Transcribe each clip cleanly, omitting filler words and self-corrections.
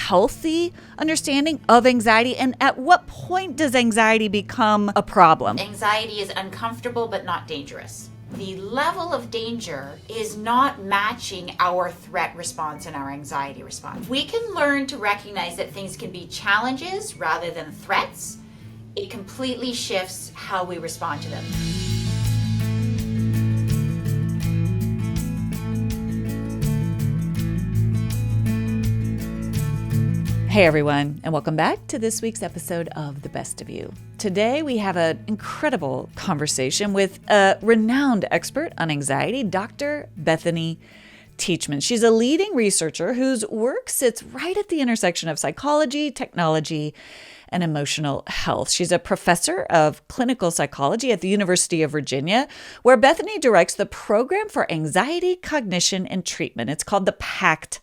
healthy understanding of anxiety? And at what point does anxiety become a problem? Anxiety is uncomfortable but not dangerous. The level of danger is not matching our threat response and our anxiety response. We can learn to recognize that things can be challenges rather than threats. It completely shifts how we respond to them. Hey everyone, and welcome back to this week's episode of The Best of You. Today we have an incredible conversation with a renowned expert on anxiety, Dr. Bethany Teachman. She's a leading researcher whose work sits right at the intersection of psychology, technology, and emotional health. She's a professor of clinical psychology at the University of Virginia, where Bethany directs the program for anxiety, cognition, and treatment. It's called the PACT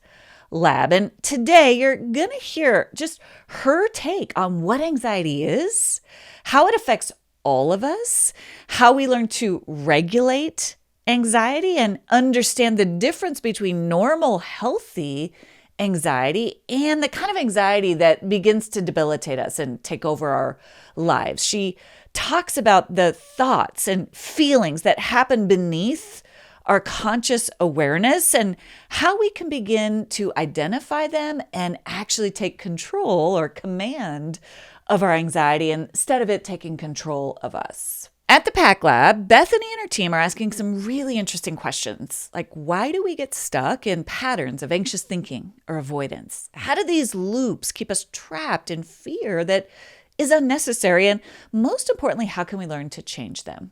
Lab. And today you're going to hear just her take on what anxiety is, how it affects all of us, how we learn to regulate anxiety and understand the difference between normal, healthy anxiety and the kind of anxiety that begins to debilitate us and take over our lives. She talks about the thoughts and feelings that happen beneath our conscious awareness and how we can begin to identify them and actually take control or command of our anxiety instead of it taking control of us. At the PACT Lab, Bethany and her team are asking some really interesting questions, like why do we get stuck in patterns of anxious thinking or avoidance? How do these loops keep us trapped in fear that is unnecessary? And most importantly, how can we learn to change them?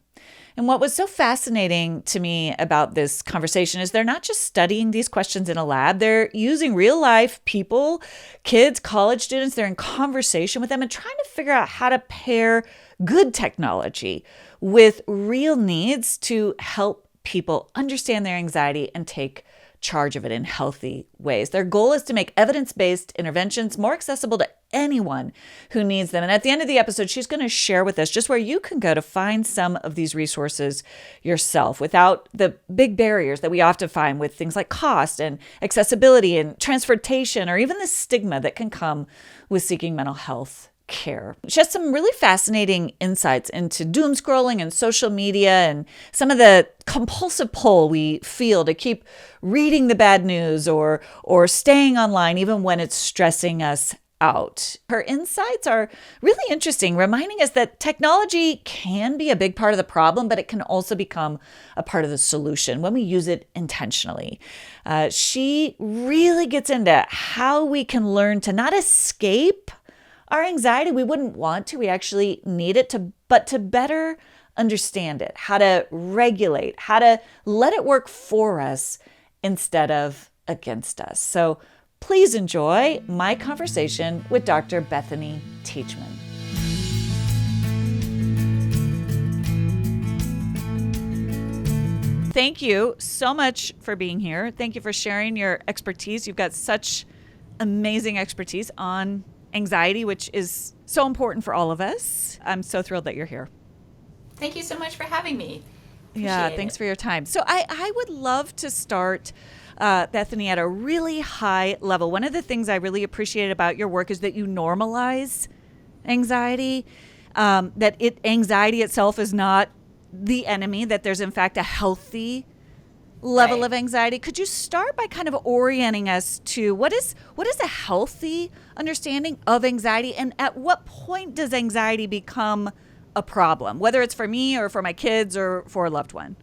And what was so fascinating to me about this conversation is they're not just studying these questions in a lab. They're using real life people, kids, college students. They're in conversation with them and trying to figure out how to pair good technology with real needs to help people understand their anxiety and take charge of it in healthy ways. Their goal is to make evidence-based interventions more accessible to anyone who needs them. And at the end of the episode, she's going to share with us just where you can go to find some of these resources yourself without the big barriers that we often find with things like cost and accessibility and transportation, or even the stigma that can come with seeking mental health care. She has some really fascinating insights into doom scrolling and social media and some of the compulsive pull we feel to keep reading the bad news or staying online even when it's stressing us out. Her insights are really interesting, reminding us that technology can be a big part of the problem, but it can also become a part of the solution when we use it intentionally. She really gets into how we can learn to not escape our anxiety. We wouldn't want to. We actually need it but to better understand it, how to regulate, how to let it work for us instead of against us. So please enjoy my conversation with Dr. Bethany Teachman. Thank you so much for being here. Thank you for sharing your expertise. You've got such amazing expertise on anxiety, which is so important for all of us. I'm so thrilled that you're here. Thank you so much for having me. Thanks for your time. So I would love to start, Bethany, at a really high level. One of the things I really appreciate about your work is that you normalize anxiety, anxiety itself is not the enemy, that there's in fact a healthy level of anxiety. Could you start by kind of orienting us to what is a healthy understanding of anxiety, and at what point does anxiety become a problem, whether it's for me or for my kids or for a loved one?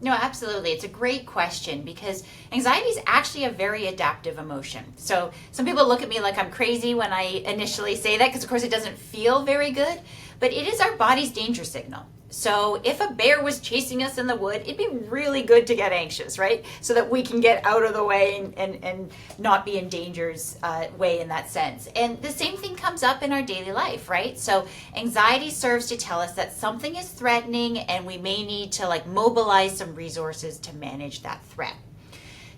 No, absolutely. It's a great question because anxiety is actually a very adaptive emotion. So some people look at me like I'm crazy when I initially say that because, of course, it doesn't feel very good, but it is our body's danger signal. So if a bear was chasing us in the wood, it'd be really good to get anxious, right? So that we can get out of the way and not be in danger's way in that sense. And the same thing comes up in our daily life, right? So anxiety serves to tell us that something is threatening and we may need to mobilize some resources to manage that threat.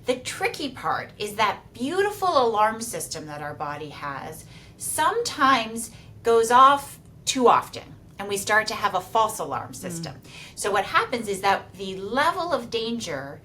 The tricky part is that beautiful alarm system that our body has sometimes goes off too often, and we start to have a false alarm system. So what happens is that the level of danger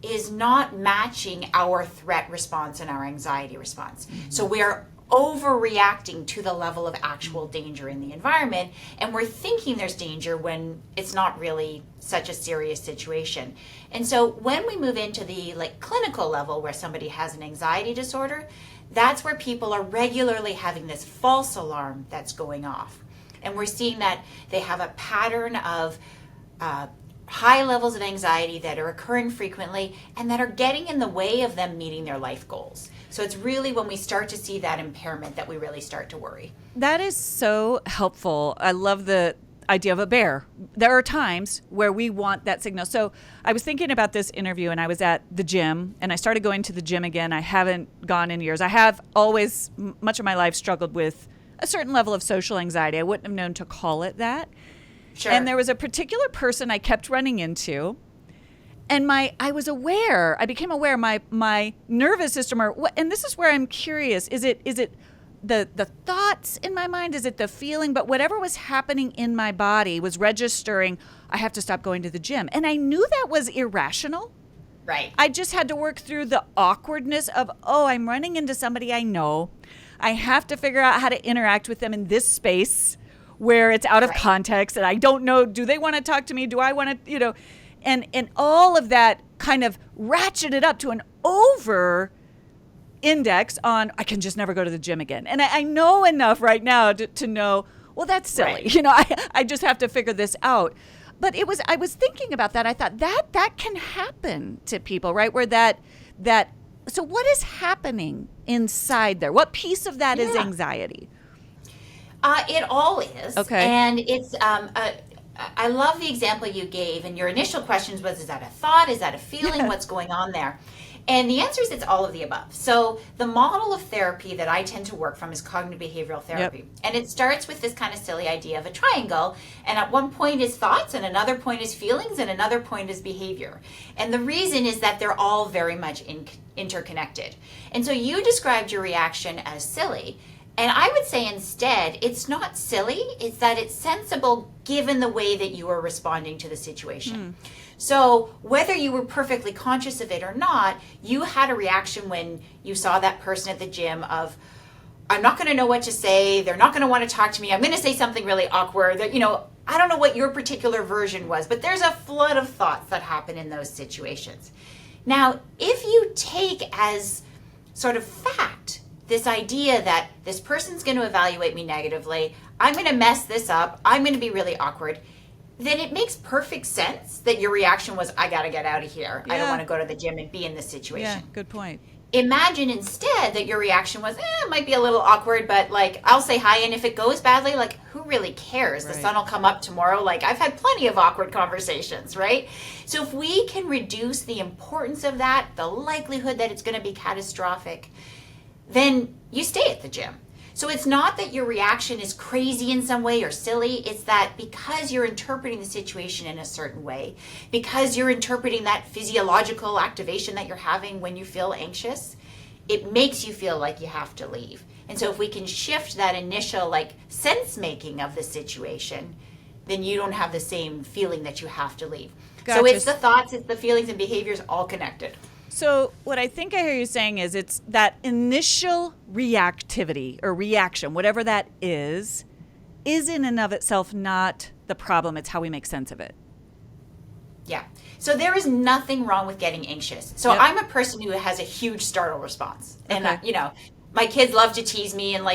is not matching our threat response and our anxiety response. So we are overreacting to the level of actual danger in the environment, and we're thinking there's danger when it's not really such a serious situation. And so when we move into the clinical level where somebody has an anxiety disorder, that's where people are regularly having this false alarm that's going off. And we're seeing that they have a pattern of high levels of anxiety that are occurring frequently and that are getting in the way of them meeting their life goals. So it's really when we start to see that impairment that we really start to worry. That is so helpful. I love the idea of a bear. There are times where we want that signal. So I was thinking about this interview, and I was at the gym, and I started going to the gym again. I haven't gone in years. I have always, much of my life, struggled with a certain level of social anxiety. I wouldn't have known to call it that. Sure. And there was a particular person I kept running into, and I became aware my nervous system, and this is where I'm curious, is it the thoughts in my mind? Is it the feeling? But whatever was happening in my body was registering, I have to stop going to the gym. And I knew that was irrational. Right. I just had to work through the awkwardness of, I'm running into somebody I know. I have to figure out how to interact with them in this space where it's out of context, and I don't know, do they want to talk to me? Do I want to, and all of that kind of ratcheted up to an over index on, I can just never go to the gym again. And I know enough right now to know, well, that's silly. Right. I just have to figure this out. But I was thinking about that. I thought that can happen to people, right? Where so what is happening inside there? What piece of that is anxiety? It all is. Okay. And it's, I love the example you gave, and your initial questions was, is that a thought? Is that a feeling? Yeah. What's going on there? And the answer is it's all of the above. So the model of therapy that I tend to work from is cognitive behavioral therapy. Yep. And it starts with this kind of silly idea of a triangle. And at one point is thoughts, and another point is feelings, and another point is behavior. And the reason is that they're all very much interconnected. And so you described your reaction as silly. And I would say instead, it's not silly, it's that it's sensible given the way that you are responding to the situation. So whether you were perfectly conscious of it or not, you had a reaction when you saw that person at the gym of, I'm not going to know what to say, they're not going to want to talk to me, I'm going to say something really awkward, that, I don't know what your particular version was, but there's a flood of thoughts that happen in those situations. Now, if you take as sort of fact this idea that this person's going to evaluate me negatively, I'm going to mess this up, I'm going to be really awkward, then it makes perfect sense that your reaction was, I got to get out of here. I don't want to go to the gym and be in this situation. Yeah, good point. Imagine instead that your reaction was, it might be a little awkward, but I'll say hi, and if it goes badly, who really cares? The sun will come up tomorrow. I've had plenty of awkward conversations, right? So if we can reduce the importance of that, the likelihood that it's going to be catastrophic, then you stay at the gym. So it's not that your reaction is crazy in some way or silly. It's that because you're interpreting the situation in a certain way, because you're interpreting that physiological activation that you're having when you feel anxious, it makes you feel like you have to leave. And so if we can shift that initial sense making of the situation, then you don't have the same feeling that you have to leave. Gotcha. So it's the thoughts, it's the feelings and behaviors all connected. So what I think I hear you saying is it's that initial reactivity or reaction, whatever that is in and of itself not the problem. It's how we make sense of it. Yeah. So there is nothing wrong with getting anxious. So I'm a person who has a huge startle response. And, my kids love to tease me and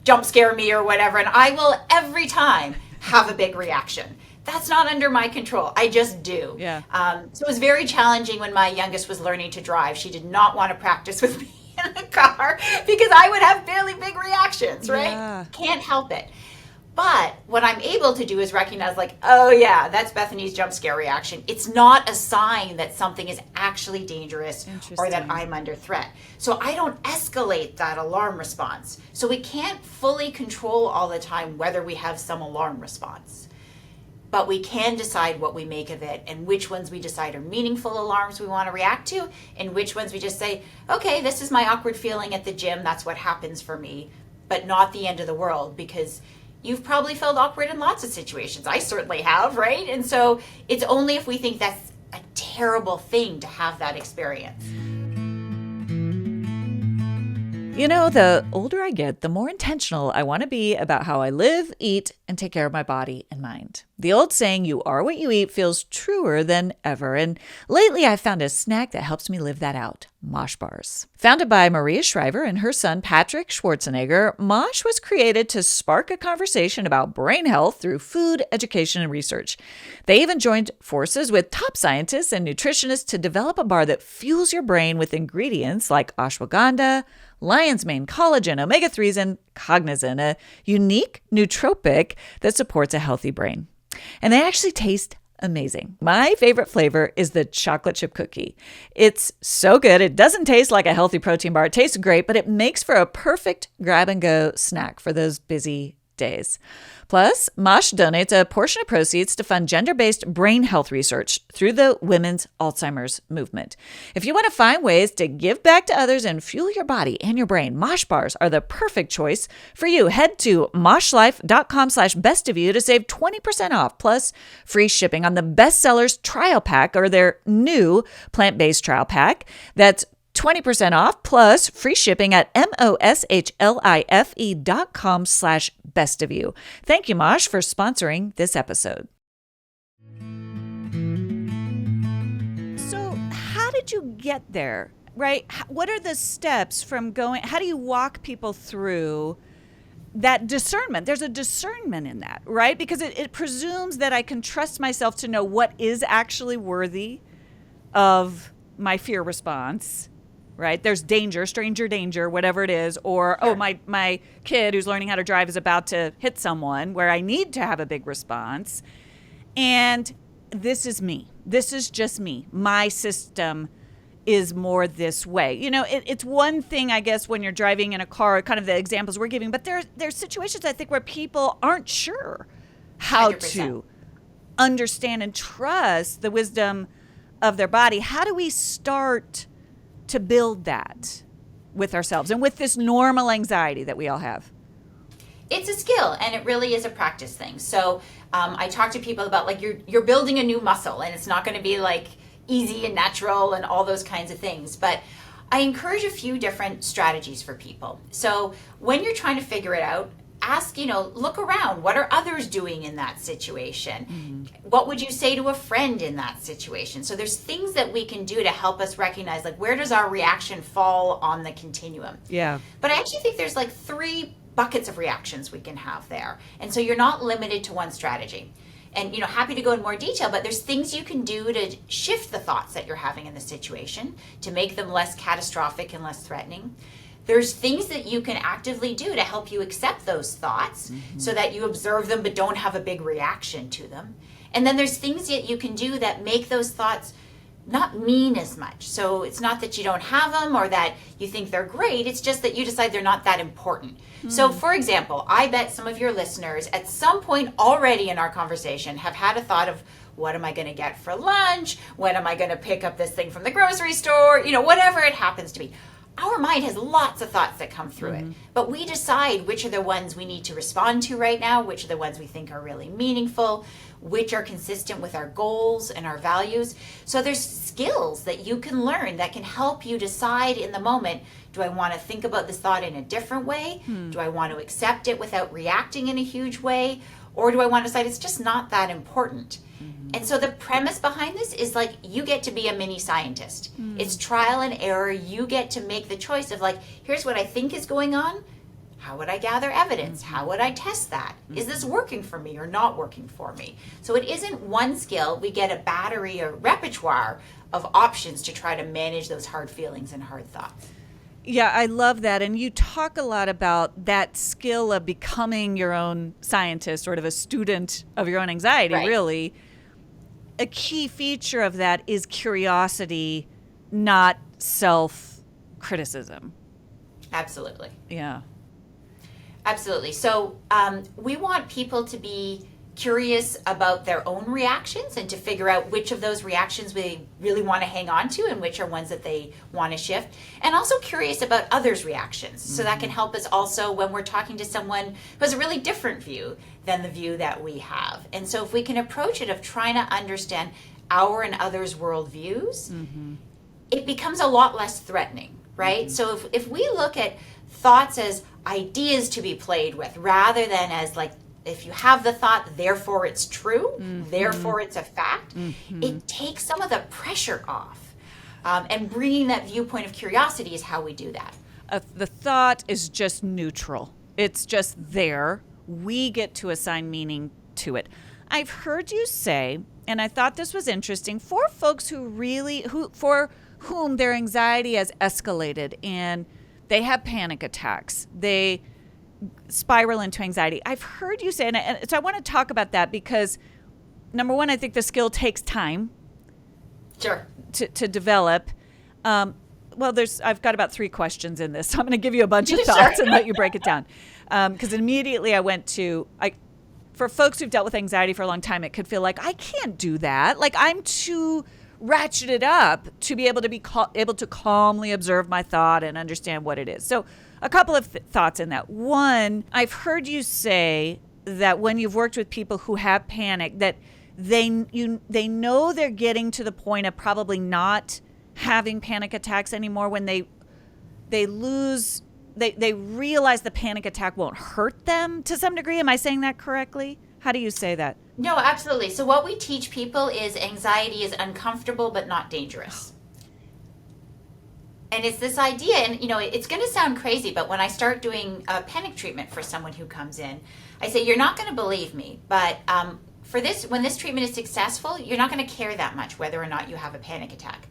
jump scare me or whatever. And I will every time have a big reaction. That's not under my control. I just do. Yeah. So it was very challenging when my youngest was learning to drive. She did not want to practice with me in the car because I would have fairly big reactions, right? Yeah. Can't help it. But what I'm able to do is recognize oh yeah, that's Bethany's jump scare reaction. It's not a sign that something is actually dangerous or that I'm under threat. So I don't escalate that alarm response. So we can't fully control all the time whether we have some alarm response. But we can decide what we make of it and which ones we decide are meaningful alarms we want to react to and which ones we just say, okay, this is my awkward feeling at the gym. That's what happens for me, but not the end of the world because you've probably felt awkward in lots of situations. I certainly have, right? And so it's only if we think that's a terrible thing to have that experience. You know, the older I get, the more intentional I want to be about how I live, eat, and take care of my body and mind. The old saying, you are what you eat, feels truer than ever. And lately I've found a snack that helps me live that out. Mosh bars. Founded by Maria Shriver and her son Patrick Schwarzenegger, Mosh was created to spark a conversation about brain health through food, education, and research. They even joined forces with top scientists and nutritionists to develop a bar that fuels your brain with ingredients like ashwagandha, lion's mane, collagen, omega-3s, and cognizin, a unique nootropic that supports a healthy brain. And they actually taste amazing. My favorite flavor is the chocolate chip cookie. It's so good. It doesn't taste like a healthy protein bar. It tastes great, but it makes for a perfect grab-and-go snack for those busy days. Plus, Mosh donates a portion of proceeds to fund gender-based brain health research through the Women's Alzheimer's movement. If you want to find ways to give back to others and fuel your body and your brain, Mosh bars are the perfect choice for you. Head to moshlife.com/bestofyou to save 20% off, plus free shipping on the bestsellers trial pack or their new plant-based trial pack. That's 20% off plus free shipping at moshlife.com/bestofyou. Thank you, Mosh, for sponsoring this episode. So how did you get there, right? What are the steps from going? How do you walk people through that discernment? There's a discernment in that, right? Because it presumes that I can trust myself to know what is actually worthy of my fear response. Right? There's danger, stranger danger, whatever it is. Or, oh, my kid who's learning how to drive is about to hit someone where I need to have a big response. And this is me. This is just me. My system is more this way. You know, it's one thing, I guess, when you're driving in a car, kind of the examples we're giving, but there's situations, I think, where people aren't sure how 100%. to understand and trust the wisdom of their body. How do we start to build that with ourselves and with this normal anxiety that we all have? It's a skill, and it really is a practice thing. So I talk to people about, like, you're building a new muscle, and it's not going to be like easy and natural and all those kinds of things. But I encourage a few different strategies for people. So when you're trying to figure it out, ask, look around. What are others doing in that situation? Mm-hmm. What would you say to a friend in that situation? So there's things that we can do to help us recognize, like, where does our reaction fall on the continuum? Yeah. But I actually think there's like 3 buckets of reactions we can have there. And so you're not limited to one strategy. And, happy to go in more detail, but there's things you can do to shift the thoughts that you're having in the situation to make them less catastrophic and less threatening. There's things that you can actively do to help you accept those thoughts, mm-hmm. so that you observe them but don't have a big reaction to them. And then there's things that you can do that make those thoughts not mean as much. So it's not that you don't have them or that you think they're great. It's just that you decide they're not that important. Mm-hmm. So for example, I bet some of your listeners at some point already in our conversation have had a thought of, what am I going to get for lunch? When am I going to pick up this thing from the grocery store? Whatever it happens to be. Our mind has lots of thoughts that come through mm-hmm. it, but we decide which are the ones we need to respond to right now, which are the ones we think are really meaningful, which are consistent with our goals and our values. So there's skills that you can learn that can help you decide in the moment, do I want to think about this thought in a different way? Do I want to accept it without reacting in a huge way? Or do I want to decide it's just not that important? Mm-hmm. And so the premise behind this is, like, you get to be a mini scientist. It's trial and error. You get to make the choice of, like, here's what I think is going on. How would I gather evidence? How would I test that? Is this working for me or not working for me? So it isn't one skill. We get a battery or repertoire of options to try to manage those hard feelings and hard thoughts. Yeah, I love that. And you talk a lot about that skill of becoming your own scientist, sort of a student of your own anxiety, right. Really. A key feature of that is curiosity, not self-criticism. Absolutely. Yeah. Absolutely. So we want people to be curious about their own reactions and to figure out which of those reactions we really want to hang on to and which are ones that they want to shift, and also curious about others' reactions. So that can help us also when we're talking to someone who has a really different view than the view that we have. And so if we can approach it of trying to understand, our and others' worldviews, it becomes a lot less threatening, right? So if we look at thoughts as ideas to be played with rather than as like, if you have the thought, therefore it's true, therefore it's a fact, it takes some of the pressure off. And bringing that viewpoint of curiosity is how we do that. The thought is just neutral. It's just there. We get to assign meaning to it. I've heard you say, and I thought this was interesting, for folks for whom their anxiety has escalated and they have panic attacks, they spiral into anxiety. I've heard you say, and so I want to talk about that because, number one, I think the skill takes time to develop. I've got about 3 questions in this, so I'm going to give you a bunch of thoughts and let you break it down. Because immediately I went to, for folks who've dealt with anxiety for a long time, it could feel like, I can't do that. Like, I'm too ratcheted up to be able to calmly observe my thought and understand what it is. So a couple of thoughts in that. One, I've heard you say that when you've worked with people who have panic, that they know they're getting to the point of probably not having panic attacks anymore when they realize the panic attack won't hurt them to some degree. Am I saying that correctly? How do you say that? No, absolutely. So what we teach people is anxiety is uncomfortable but not dangerous. And it's this idea, and it's going to sound crazy, but when I start doing a panic treatment for someone who comes in, I say, you're not going to believe me, but when this treatment is successful, you're not going to care that much whether or not you have a panic attack.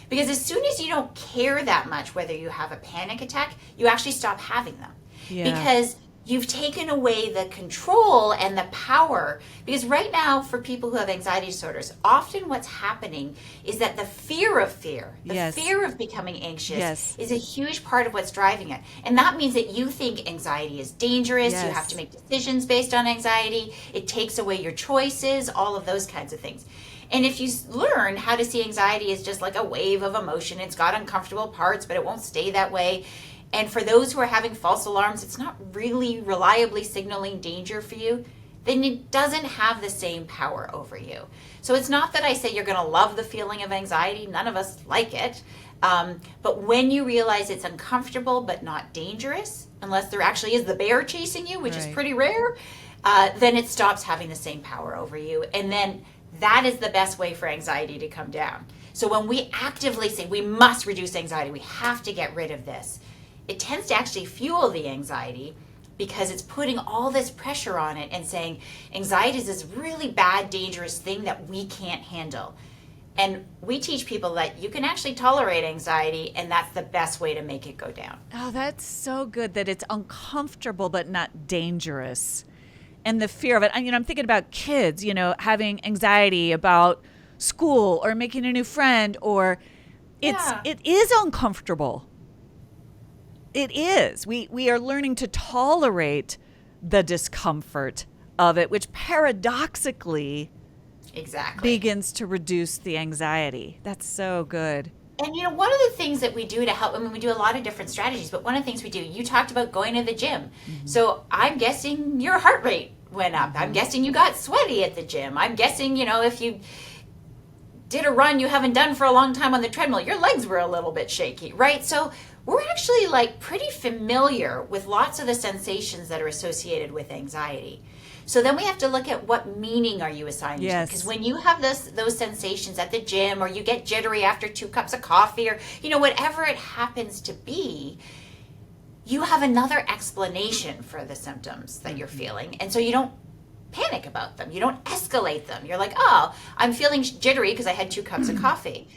Because as soon as you don't care that much whether you have a panic attack, you actually stop having them. Yeah. Because you've taken away the control and the power. Because right now, for people who have anxiety disorders, often what's happening is that the fear of fear, fear of becoming anxious is a huge part of what's driving it. And that means that you think anxiety is dangerous. You have to make decisions based on anxiety. It takes away your choices, all of those kinds of things. And if you learn how to see anxiety as just like a wave of emotion, it's got uncomfortable parts, but it won't stay that way. And for those who are having false alarms, it's not really reliably signaling danger for you, then it doesn't have the same power over you. So it's not that I say you're going to love the feeling of anxiety. None of us like it. But when you realize it's uncomfortable but not dangerous, unless there actually is the bear chasing you, which is pretty rare, then it stops having the same power over you. And then that is the best way for anxiety to come down. So when we actively say we must reduce anxiety, we have to get rid of this, it tends to actually fuel the anxiety because it's putting all this pressure on it and saying anxiety is this really bad, dangerous thing that we can't handle. And we teach people that you can actually tolerate anxiety, and that's the best way to make it go down. Oh, that's so good that it's uncomfortable but not dangerous. And the fear of it. I'm thinking about kids, having anxiety about school or making a new friend, or it is uncomfortable. It is. We are learning to tolerate the discomfort of it, which paradoxically begins to reduce the anxiety. That's so good. And one of the things that we do to help, we do a lot of different strategies, but one of the things we do, you talked about going to the gym. So I'm guessing your heart rate went up. I'm guessing you got sweaty at the gym. I'm guessing, if you did a run you haven't done for a long time on the treadmill, your legs were a little bit shaky, right? So we're actually pretty familiar with lots of the sensations that are associated with anxiety. So then we have to look at what meaning are you assigning to them. Because when you have those sensations at the gym, or you get jittery after 2 cups of coffee, or whatever it happens to be, you have another explanation for the symptoms that you're feeling. And so you don't panic about them. You don't escalate them. You're like, oh, I'm feeling jittery because I had 2 cups of coffee.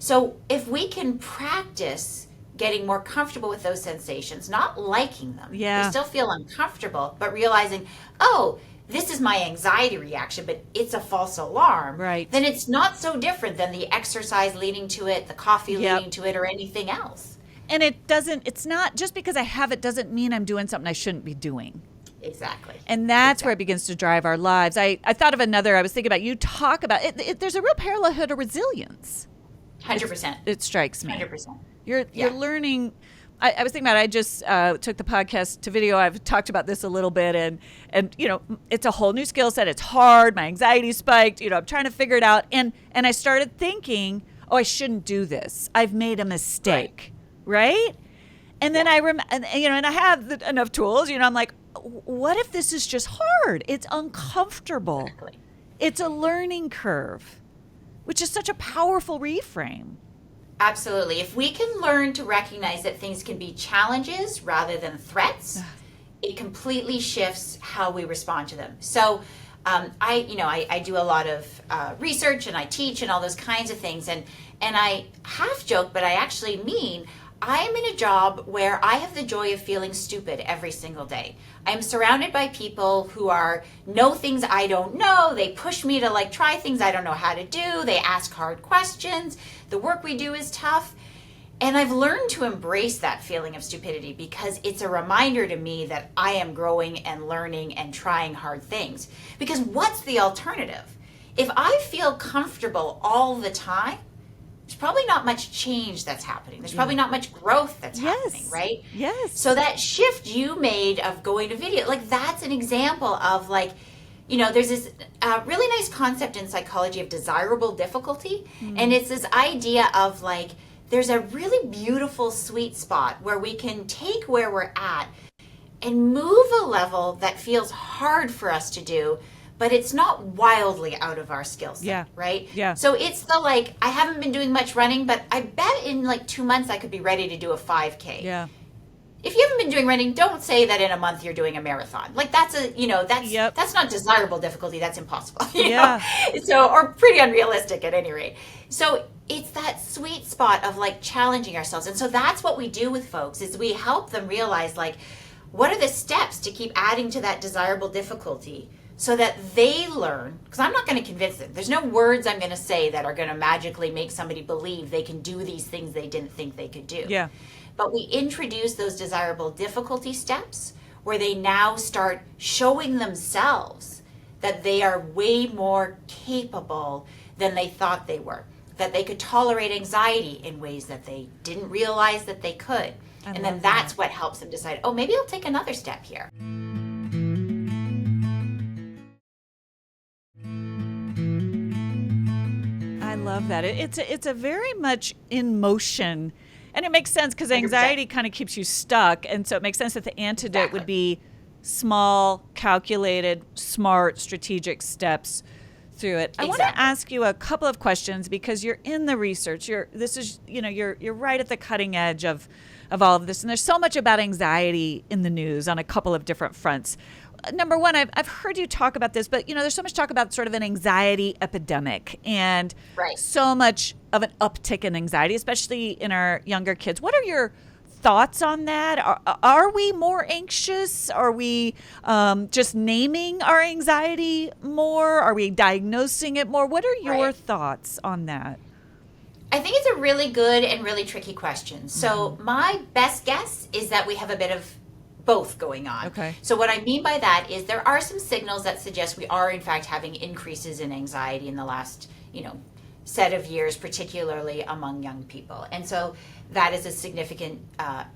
So if we can practice getting more comfortable with those sensations, not liking them. They still feel uncomfortable, but realizing, oh, this is my anxiety reaction, but it's a false alarm. Right. Then it's not so different than the exercise leading to it, the coffee leading to it, or anything else. And it's not, just because I have it doesn't mean I'm doing something I shouldn't be doing. Exactly. And that's where it begins to drive our lives. I thought of another, I was thinking about, you talk about it, there's a real parallel to resilience. 100%. It strikes me. 100%. You're learning, I was thinking about it. I just took the podcast to video. I've talked about this a little bit, and it's a whole new skill set. It's hard. My anxiety spiked. I'm trying to figure it out, and I started thinking, oh, I shouldn't do this. I've made a mistake, right? And then and I have enough tools. I'm like, what if this is just hard? It's uncomfortable. Exactly. It's a learning curve, which is such a powerful reframe. Absolutely. If we can learn to recognize that things can be challenges rather than threats, it completely shifts how we respond to them. So I do a lot of research, and I teach and all those kinds of things. And I half joke, but I actually mean I am in a job where I have the joy of feeling stupid every single day. I am surrounded by people who know things I don't know. They push me to try things I don't know how to do. They ask hard questions. The work we do is tough. And I've learned to embrace that feeling of stupidity because it's a reminder to me that I am growing and learning and trying hard things. Because what's the alternative? If I feel comfortable all the time, there's probably not much change that's happening. There's probably not much growth that's happening, right? Yes. So that shift you made of going to video, that's an example of there's this really nice concept in psychology of desirable difficulty. And it's this idea of there's a really beautiful sweet spot where we can take where we're at and move a level that feels hard for us to do, but it's not wildly out of our skill set, right? Yeah. So it's I haven't been doing much running, but I bet in 2 months I could be ready to do a 5K. Yeah. If you haven't been doing running, don't say that in a month you're doing a marathon. That's not desirable difficulty. That's impossible. So, or pretty unrealistic at any rate. So it's that sweet spot of challenging ourselves. And so that's what we do with folks is we help them realize what are the steps to keep adding to that desirable difficulty so that they learn, because I'm not going to convince them. There's no words I'm going to say that are going to magically make somebody believe they can do these things they didn't think they could do. Yeah. But we introduce those desirable difficulty steps where they now start showing themselves that they are way more capable than they thought they were, that they could tolerate anxiety in ways that they didn't realize that they could. And then that's what helps them decide, oh, maybe I'll take another step here. I love that. It's a very much in motion, and it makes sense because anxiety kind of keeps you stuck, and so it makes sense that the antidote would be small, calculated, smart, strategic steps through it. I want to ask you a couple of questions because you're in the research. You're right at the cutting edge of all of this, and there's so much about anxiety in the news on a couple of different fronts. Number one, I've heard you talk about this, but there's so much talk about sort of an anxiety epidemic and so much of an uptick in anxiety, especially in our younger kids. What are your thoughts on that? Are we more anxious? Are we just naming our anxiety more? Are we diagnosing it more? What are your thoughts on that? I think it's a really good and really tricky question. So my best guess is that we have a bit of both going on. Okay. So what I mean by that is there are some signals that suggest we are in fact having increases in anxiety in the last, set of years, particularly among young people. And so that is a significant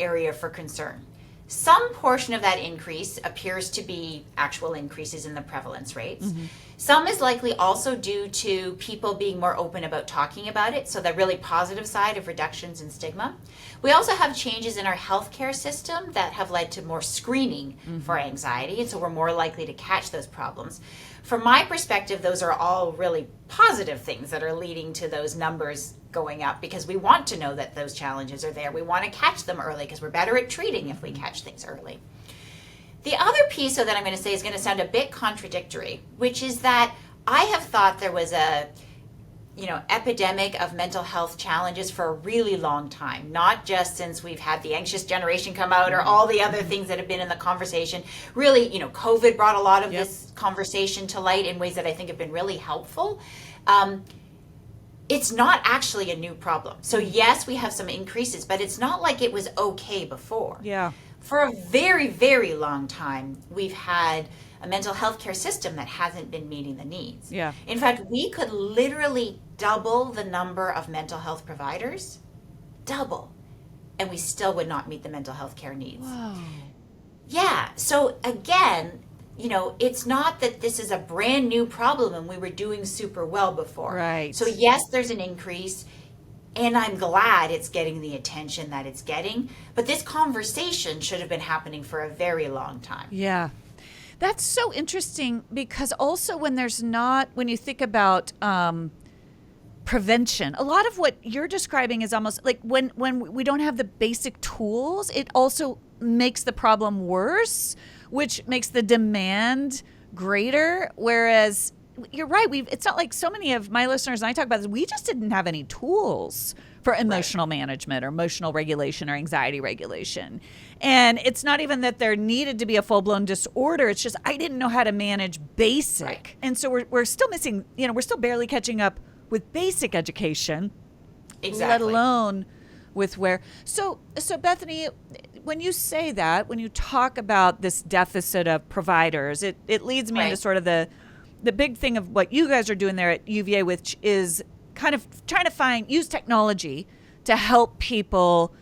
area for concern. Some portion of that increase appears to be actual increases in the prevalence rates. Some is likely also due to people being more open about talking about it, so the really positive side of reductions in stigma. We also have changes in our healthcare system that have led to more screening for anxiety, and so we're more likely to catch those problems. From my perspective, those are all really positive things that are leading to those numbers going up because we want to know that those challenges are there. We want to catch them early because we're better at treating if we catch things early. The other piece that I'm going to say is going to sound a bit contradictory, which is that I have thought there was a epidemic of mental health challenges for a really long time, not just since we've had the anxious generation come out or all the other things that have been in the conversation. Really, COVID brought a lot of this conversation to light in ways that I think have been really helpful. It's not actually a new problem. So yes, we have some increases, but it's not like it was okay before. Yeah. For a very, very long time, we've had a mental health care system that hasn't been meeting the needs. Yeah. In fact, we could literally double the number of mental health providers, double, and we still would not meet the mental health care needs. Whoa. Yeah. So again, it's not that this is a brand new problem and we were doing super well before. Right. So yes, there's an increase, and I'm glad it's getting the attention that it's getting, but this conversation should have been happening for a very long time. Yeah. That's so interesting, because also when you think about prevention, a lot of what you're describing is almost like when we don't have the basic tools, it also makes the problem worse, which makes the demand greater. Whereas you're right, it's not like so many of my listeners and I talk about this, we just didn't have any tools for emotional management or emotional regulation or anxiety regulation. And it's not even that there needed to be a full-blown disorder. It's just I didn't know how to manage basic. Right. And so we're still missing, we're still barely catching up with basic education, let alone with where. So Bethany, when you say that, when you talk about this deficit of providers, it leads me into sort of the big thing of what you guys are doing there at UVA, which is kind of trying to use technology to help people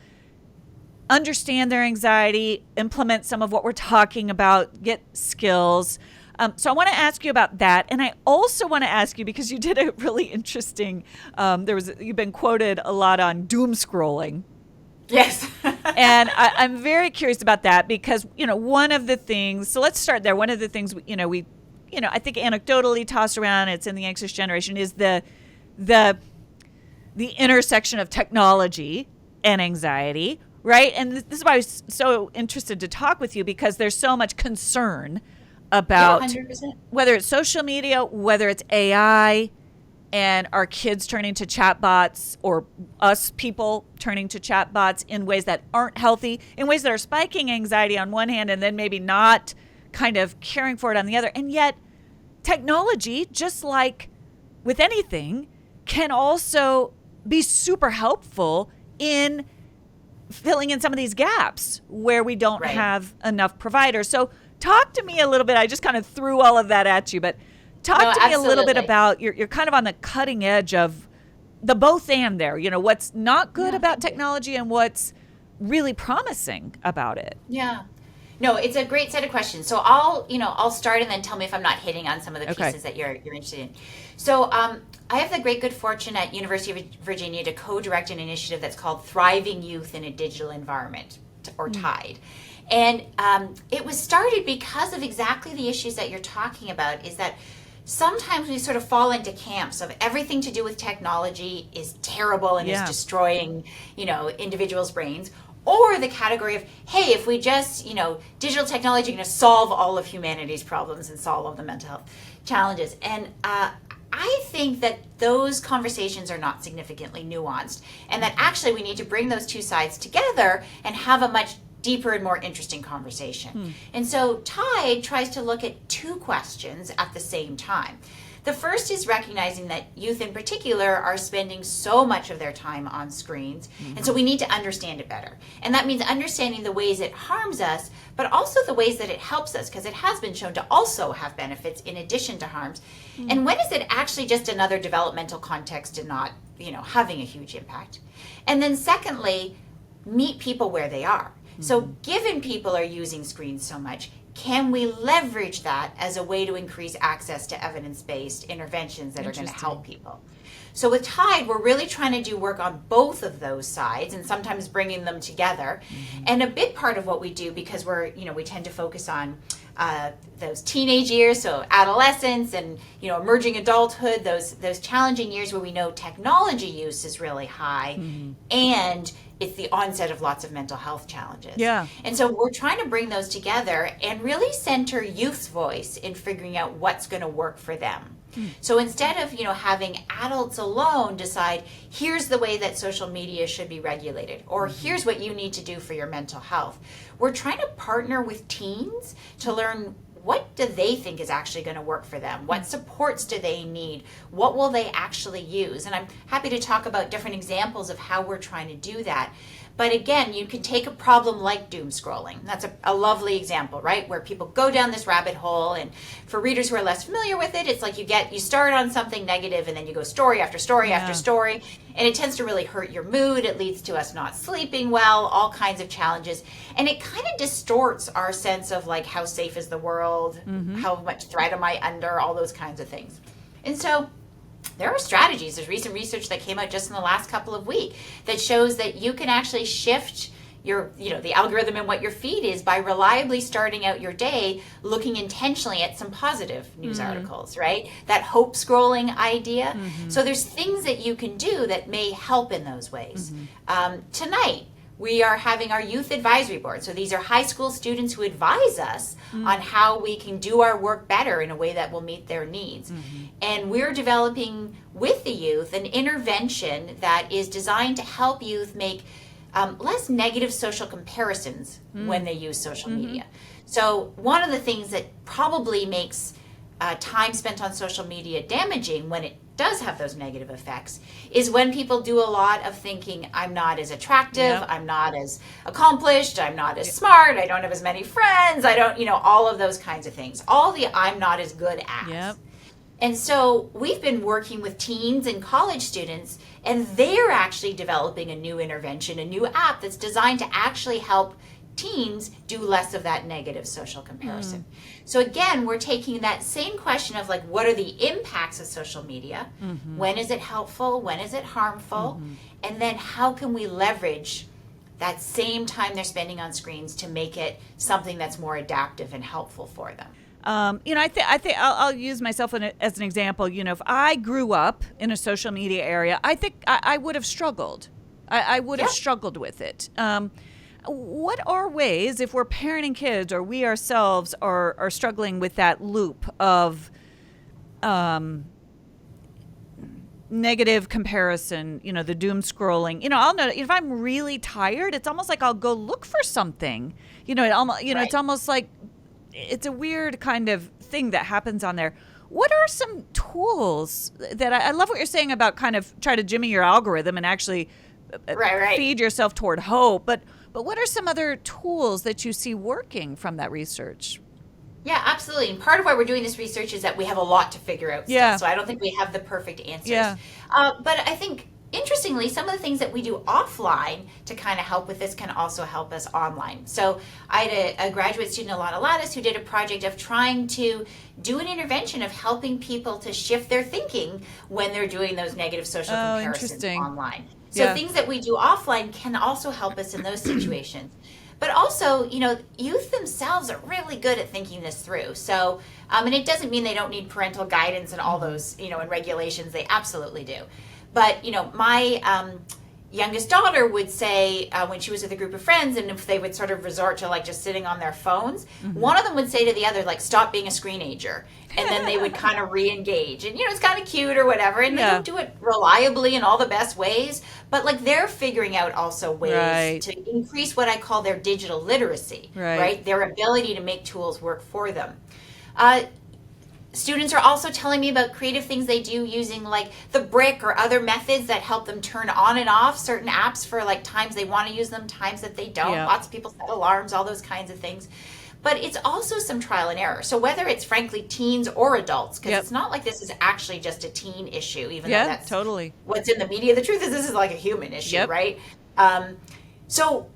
understand their anxiety, implement some of what we're talking about, get skills. So I want to ask you about that. And I also want to ask you, because you did a really interesting, you've been quoted a lot on doom scrolling. Yes. And I'm very curious about that, because, one of the things, so let's start there. One of the things, I think anecdotally tossed around, it's in the anxious generation, is the intersection of technology and anxiety, right? And this is why I was so interested to talk with you, because there's so much concern about 100%. Whether it's social media, whether it's AI, and our kids turning to chatbots, or us people turning to chatbots in ways that aren't healthy, in ways that are spiking anxiety on one hand and then maybe not kind of caring for it on the other. And yet technology, just like with anything, can also be super helpful in filling in some of these gaps where we don't have enough providers. So talk to me a little bit. I just kind of threw all of that at you, but talk to me a little bit about, you're kind of on the cutting edge of the both and there, what's not good about technology and what's really promising about it. Yeah. No, it's a great set of questions. So I'll start, and then tell me if I'm not hitting on some of the pieces that you're interested in. So I have the great good fortune at University of Virginia to co-direct an initiative that's called Thriving Youth in a Digital Environment, or TIDE. And it was started because of exactly the issues that you're talking about, is that sometimes we sort of fall into camps of everything to do with technology is terrible and is destroying, individuals' brains. Or the category of, hey, if we just, digital technology is going to solve all of humanity's problems and solve all the mental health challenges. And I think that those conversations are not significantly nuanced, and that actually we need to bring those two sides together and have a much deeper and more interesting conversation. And so TIDE tries to look at two questions at the same time. The first is recognizing that youth in particular are spending so much of their time on screens, and so we need to understand it better. And that means understanding the ways it harms us, but also the ways that it helps us, because it has been shown to also have benefits in addition to harms. And when is it actually just another developmental context and not, having a huge impact? And then secondly, meet people where they are. So given people are using screens so much, can we leverage that as a way to increase access to evidence-based interventions that are going to help people? So with TIDE, we're really trying to do work on both of those sides, and sometimes bringing them together. And a big part of what we do, because we tend to focus on those teenage years, so adolescence and emerging adulthood, those challenging years where we know technology use is really high, and it's the onset of lots of mental health challenges. Yeah. And so we're trying to bring those together and really center youth's voice in figuring out what's going to work for them. So instead of, having adults alone decide, here's the way that social media should be regulated, or here's what you need to do for your mental health, we're trying to partner with teens to learn, what do they think is actually going to work for them? What supports do they need? What will they actually use? And I'm happy to talk about different examples of how we're trying to do that. But again, you can take a problem like doom scrolling. That's a lovely example, right? Where people go down this rabbit hole. And for readers who are less familiar with it, it's like you start on something negative and then you go story after story after story. And it tends to really hurt your mood. It leads to us not sleeping well, all kinds of challenges. And it kind of distorts our sense of like, how safe is the world? How much threat am I under? All those kinds of things. And so there are strategies. There's recent research that came out just in the last couple of weeks that shows that you can actually shift the algorithm and what your feed is by reliably starting out your day looking intentionally at some positive news articles, right? That hope scrolling idea. So there's things that you can do that may help in those ways. Tonight, we are having our youth advisory board. So these are high school students who advise us on how we can do our work better in a way that will meet their needs. And we're developing with the youth an intervention that is designed to help youth make less negative social comparisons when they use social media. So one of the things that probably makes time spent on social media damaging when it does have those negative effects is when people do a lot of thinking, I'm not as attractive, I'm not as accomplished, I'm not as smart, I don't have as many friends, I don't, all of those kinds of things. All the I'm not as good at. And so we've been working with teens and college students, and they're actually developing a new intervention, a new app that's designed to actually help teens do less of that negative social comparison. So again, we're taking that same question of like, what are the impacts of social media? When is it helpful? When is it harmful? And then how can we leverage that same time they're spending on screens to make it something that's more adaptive and helpful for them? I think I'll use myself as an example. If I grew up in a social media area, I think I would have struggled. I would have struggled with it. What are ways, if we're parenting kids or we ourselves are struggling with that loop of negative comparison, the doom scrolling, I'll know if I'm really tired, it's almost like I'll go look for something, it's almost like it's a weird kind of thing that happens on there. What are some tools that I love what you're saying about kind of try to jimmy your algorithm and actually feed yourself toward hope, but what are some other tools that you see working from that research? Yeah, absolutely. And part of why we're doing this research is that we have a lot to figure out still. So I don't think we have the perfect answers. But I think, interestingly, some of the things that we do offline to kind of help with this can also help us online. So I had a graduate student, Alana Lattis, who did a project of trying to do an intervention of helping people to shift their thinking when they're doing those negative social comparisons online. So things that we do offline can also help us in those situations. But also, youth themselves are really good at thinking this through. So, and it doesn't mean they don't need parental guidance and all those, and regulations. They absolutely do. But, my youngest daughter would say when she was with a group of friends, and if they would sort of resort to like just sitting on their phones, one of them would say to the other, like, stop being a screenager. And then they would kind of re-engage. And, it's kind of cute or whatever. And they don't do it reliably in all the best ways. But, like, they're figuring out also ways to increase what I call their digital literacy, right? Their ability to make tools work for them. Students are also telling me about creative things they do using like the brick or other methods that help them turn on and off certain apps for like times they want to use them, times that they don't. Lots of people set alarms, all those kinds of things. But it's also some trial and error. So whether it's frankly teens or adults, because it's not like this is actually just a teen issue, even though that's totally what's in the media. The truth is this is like a human issue, right? So,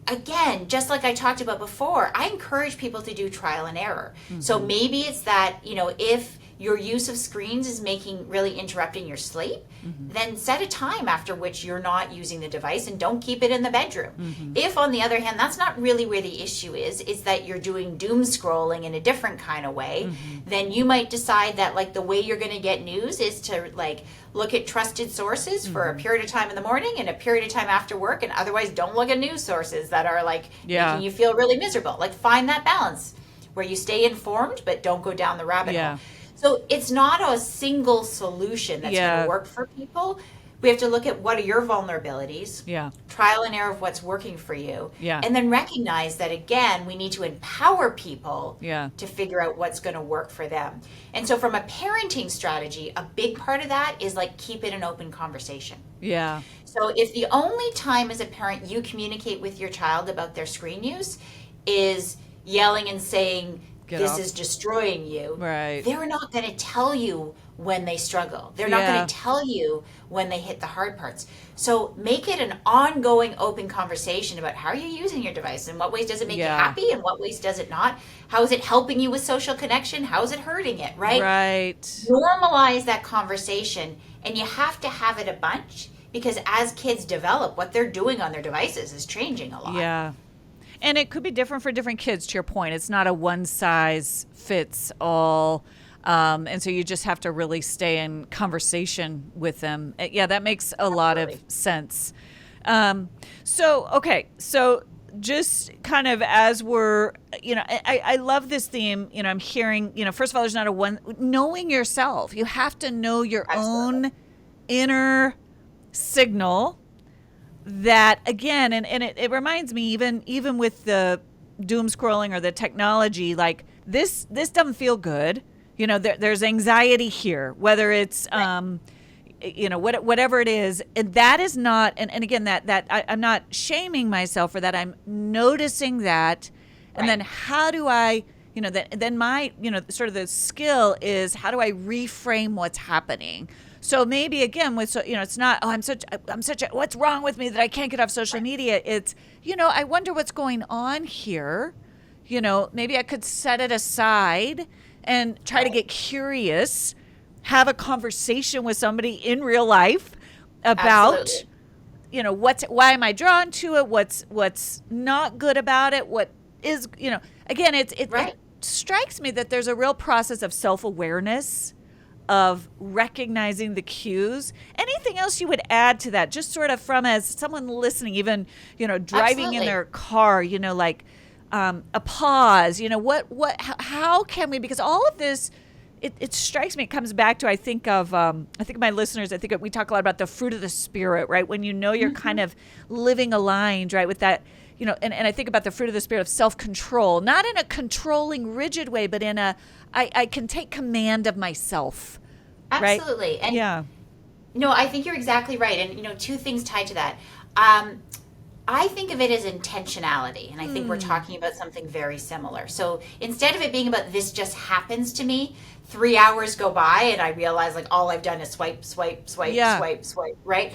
again, just like I talked about before, I encourage people to do trial and error. So maybe it's that, if your use of screens is really interrupting your sleep, then set a time after which you're not using the device and don't keep it in the bedroom. If, on the other hand, that's not really where the issue is that you're doing doom scrolling in a different kind of way, then you might decide that like the way you're going to get news is to like look at trusted sources for a period of time in the morning and a period of time after work, and otherwise don't look at news sources that are like making you feel really miserable. Like find that balance where you stay informed but don't go down the rabbit hole. So it's not a single solution that's going to work for people, We have to look at what are your vulnerabilities, Yeah. trial and error of what's working for you, Yeah. and then recognize that, again, we need to empower people Yeah. to figure out what's going to work for them. And so from a parenting strategy, a big part of that is like keep it an open conversation. Yeah. So if the only time as a parent you communicate with your child about their screen use is yelling and saying, this is destroying you, right, they're not going to tell you when they struggle. They're not going to tell you when they hit the hard parts. So make it an ongoing open conversation about how are you using your device? In what ways does it make you happy? In what ways does it not? How is it helping you with social connection? How is it hurting it, right? Right. Normalize that conversation, and you have to have it a bunch because as kids develop, what they're doing on their devices is changing a lot. Yeah. And it could be different for different kids, to your point. It's not a one size fits all. And so you just have to really stay in conversation with them. Yeah, that makes a lot of sense. So just kind of as we're, I love this theme, I'm hearing, first of all, there's not a one, knowing yourself. You have to know your own inner signal. That again, and it reminds me, even with the doom scrolling or the technology, like this doesn't feel good. There's anxiety here, whether it's whatever it is, and that is not. And again, that I'm not shaming myself for that. I'm noticing that, and then how do I, then my, sort of the skill is how do I reframe what's happening. So maybe again it's not, I'm such a, what's wrong with me that I can't get off social media. It's, I wonder what's going on here. Maybe I could set it aside and try to get curious, have a conversation with somebody in real life about, why am I drawn to it? What's not good about it? What is, again, it strikes me that there's a real process of self-awareness, of recognizing the cues. Anything else you would add to that, just sort of from as someone listening, even, driving in their car, like a pause, how can we, because all of this, it strikes me, it comes back to, I think of my listeners, I think we talk a lot about the fruit of the spirit, right? When you're kind of living aligned, right, with that, and I think about the fruit of the spirit of self-control, not in a controlling, rigid way, but in a, I can take command of myself. Absolutely. Right? And no, I think you're exactly right. And, two things tied to that. I think of it as intentionality. And I think we're talking about something very similar. So instead of it being about this just happens to me, 3 hours go by and I realize like all I've done is swipe, right?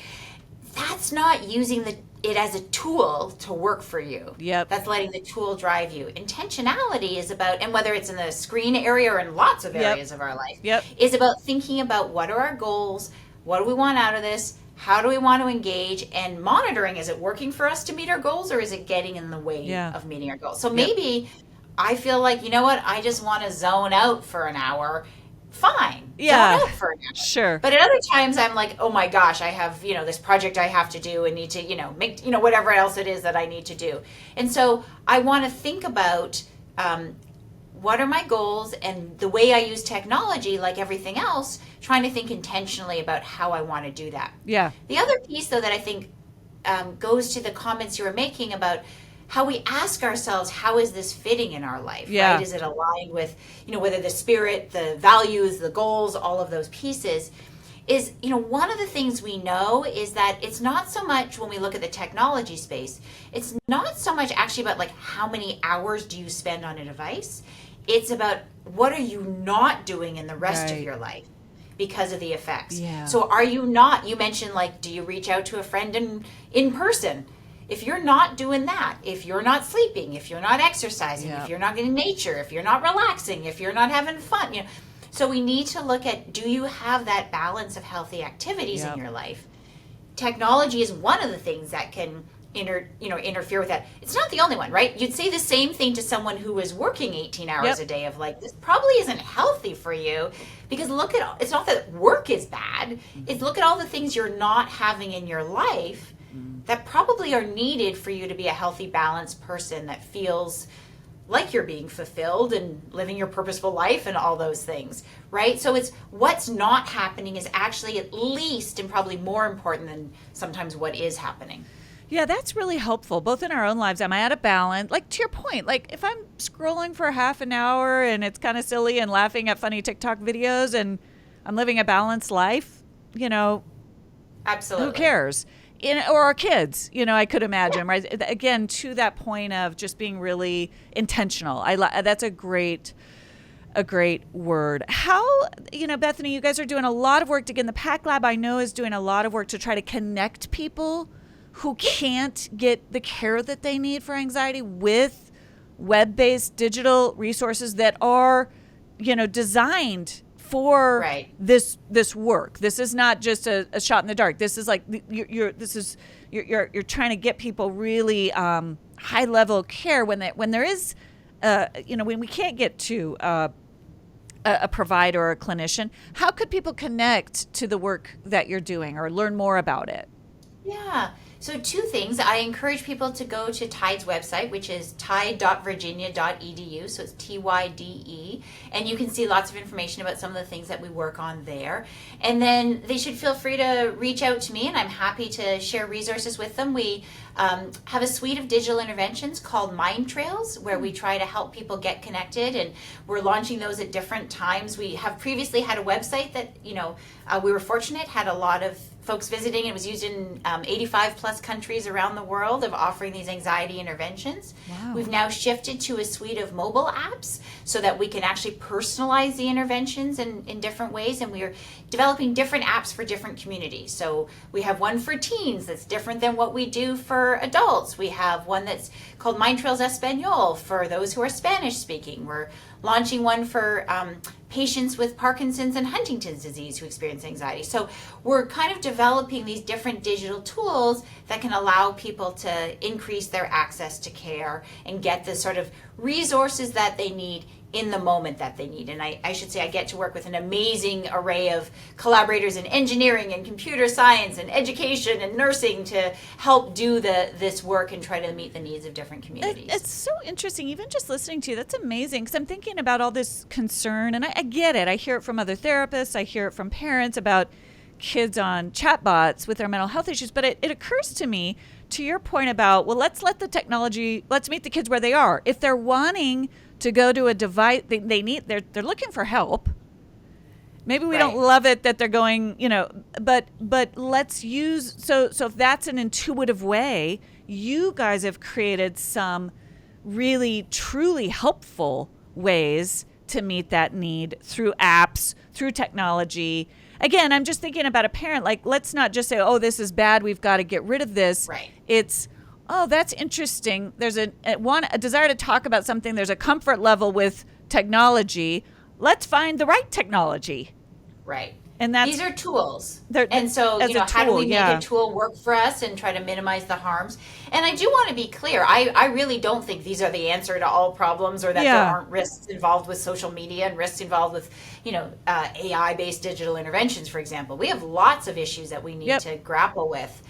That's not using it as a tool to work for you. Yep. That's letting the tool drive you. Intentionality is about, and whether it's in the screen area or in lots of areas of our life, is about thinking about what are our goals, what do we want out of this, how do we want to engage, and monitoring, is it working for us to meet our goals or is it getting in the way of meeting our goals? So maybe I feel like, I just want to zone out for an hour. Fine. Zone out for an hour. Sure. But at other times I'm like, oh my gosh, I have, this project I have to do and need to, make, whatever else it is that I need to do. And so I want to think about what are my goals, and the way I use technology, like everything else, trying to think intentionally about how I want to do that. Yeah. The other piece, though, that I think goes to the comments you were making about how we ask ourselves, how is this fitting in our life? Right? Is it aligned with, whether the spirit, the values, the goals, all of those pieces? Is, one of the things we know is that it's not so much, when we look at the technology space, it's not so much actually about like how many hours do you spend on a device. It's about what are you not doing in the rest of your life because of the effects. Yeah. So are you not, you mentioned like, do you reach out to a friend in person? If you're not doing that, if you're not sleeping, if you're not exercising, if you're not getting nature, if you're not relaxing, if you're not having fun, so we need to look at, do you have that balance of healthy activities in your life? Technology is one of the things that can interfere with that. It's not the only one, right? You'd say the same thing to someone who is working 18 hours a day of like, this probably isn't healthy for you, because look at, it's not that work is bad, it's look at all the things you're not having in your life that probably are needed for you to be a healthy, balanced person that feels like you're being fulfilled and living your purposeful life and all those things, right? So it's what's not happening is actually at least and probably more important than sometimes what is happening. Yeah, that's really helpful, both in our own lives. Am I at a balance? Like, to your point, like if I'm scrolling for half an hour and it's kind of silly and laughing at funny TikTok videos and I'm living a balanced life, Absolutely. who cares? Or our kids, I could imagine, right? Again, to that point of just being really intentional. That's a great word. How, Bethany, you guys are doing a lot of work. Again, the PACT Lab, I know, is doing a lot of work to try to connect people who can't get the care that they need for anxiety with web-based digital resources that are, designed for this work. This is not just a shot in the dark. This is like you're trying to get people really high level care when there is when we can't get to a provider or a clinician. How could people connect to the work that you're doing or learn more about it? Yeah. So two things. I encourage people to go to Tide's website, which is tide.virginia.edu. So it's TYDE. And you can see lots of information about some of the things that we work on there. And then they should feel free to reach out to me, and I'm happy to share resources with them. We have a suite of digital interventions called Mind Trails, where we try to help people get connected, and we're launching those at different times. We have previously had a website that, we were fortunate, had a lot of folks visiting. It was used in 85 plus countries around the world of offering these anxiety interventions. Wow. We've now shifted to a suite of mobile apps so that we can actually personalize the interventions in different ways, and we are developing different apps for different communities. So we have one for teens that's different than what we do for adults. We have one that's called Mind Trails Espanol for those who are Spanish speaking. We're launching one for patients with Parkinson's and Huntington's disease who experience anxiety. So we're kind of developing these different digital tools that can allow people to increase their access to care and get the sort of resources that they need in the moment that they need. And I should say I get to work with an amazing array of collaborators in engineering and computer science and education and nursing to help do this work and try to meet the needs of different communities. It's so interesting, even just listening to you. That's amazing, because I'm thinking about all this concern, and I get it. I hear it from other therapists. I hear it from parents about kids on chatbots with their mental health issues. But it occurs to me, to your point about, well, let's meet the kids where they are. If they're wanting to go to a device, they're looking for help. Maybe we don't love it that they're going, but let's use, so if that's an intuitive way, you guys have created some really truly helpful ways to meet that need through apps, through technology. Again, I'm just thinking about a parent, like, let's not just say, oh, this is bad, we've got to get rid of this. Right. It's, oh, that's interesting. There's a desire to talk about something. There's a comfort level with technology. Let's find the right technology. Right. And these are tools. And so, how do we make a tool work for us and try to minimize the harms? And I do want to be clear. I really don't think these are the answer to all problems, or that there aren't risks involved with social media and risks involved with, AI-based digital interventions, for example. We have lots of issues that we need to grapple with.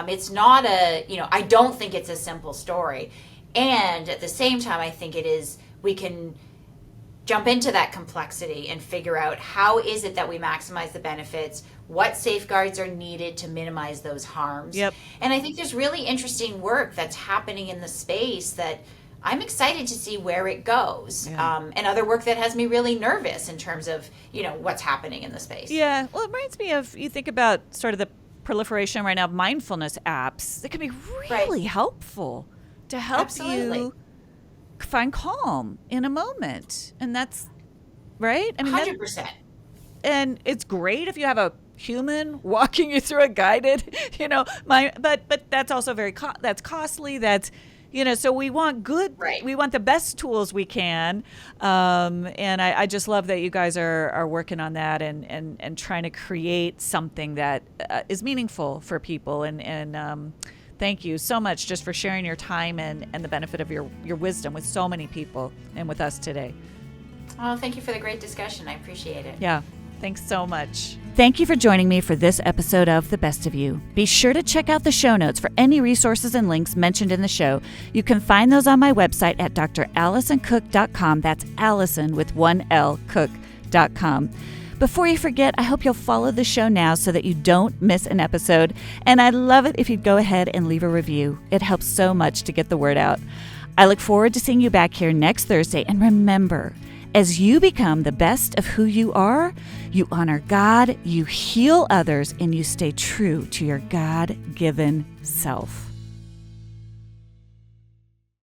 It's not I don't think it's a simple story. And at the same time, I think we can jump into that complexity and figure out how is it that we maximize the benefits, what safeguards are needed to minimize those harms. Yep. And I think there's really interesting work that's happening in the space that I'm excited to see where it goes. Yeah. And other work that has me really nervous in terms of, what's happening in the space. Yeah. Well, it reminds me of, you think about sort of the proliferation right now of mindfulness apps that can be really helpful to help you find calm in a moment. And that's right. I mean, 100%. And it's great if you have a human walking you through a guided, but that's also that's costly. That's, so we want we want the best tools we can. And I just love that you guys are working on that and trying to create something that is meaningful for people. And thank you so much just for sharing your time and the benefit of your wisdom with so many people and with us today. Oh, thank you for the great discussion. I appreciate it. Yeah. Thanks so much. Thank you for joining me for this episode of The Best of You. Be sure to check out the show notes for any resources and links mentioned in the show. You can find those on my website at dralisoncook.com. That's Alison with one L, cook.com. Before you forget, I hope you'll follow the show now so that you don't miss an episode. And I'd love it if you'd go ahead and leave a review. It helps so much to get the word out. I look forward to seeing you back here next Thursday. And remember, as you become the best of who you are, you honor God, you heal others, and you stay true to your God-given self.